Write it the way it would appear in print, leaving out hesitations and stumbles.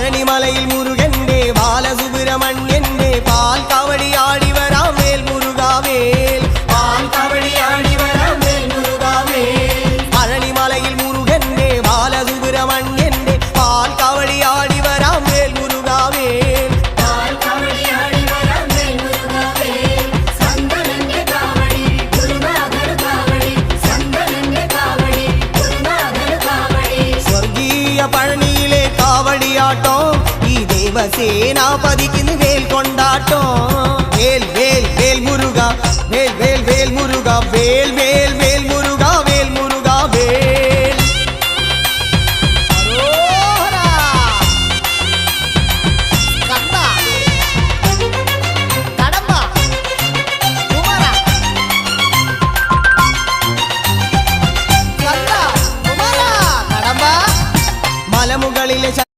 പഴനിമലയിൽ മുരുകന്റെ ബാലസുബ്രഹ്മണ്യന്റെ പാൽ കാവടിയാടി വരാം വേൽ മുരുകാവേൽ പാൽ കാവടിയാടി വരാം വേൽ മുരുകാവേൽ പഴനിമലയിൽ മുരുകന്റെ ബാലസുബ്രഹ്മണ്യന്റെ പാൽ കാവടിയാടി വരാം വേൽ മുരുകാവേൽ പാൽ കാവടിയാടി വരാം വേൽ മുരുകാവേൽ സന്തനന്റെ കാവടി ഗുരുനാഥൻ കാവടി സന്തനന്റെ കാവടി ഗുരുനാഥൻ കാവടി സ്വർഗീയ പഴനിയിലെ കാവടിയാട്ടോ ഈ ദേവസേനാപതിക്ക് വേൽ കൊണ്ടാട്ടോ വേൽ വേൽ വേൽ മുരുക വേൽ വേൽ വേൽ മുരുക വേൽ വേൽ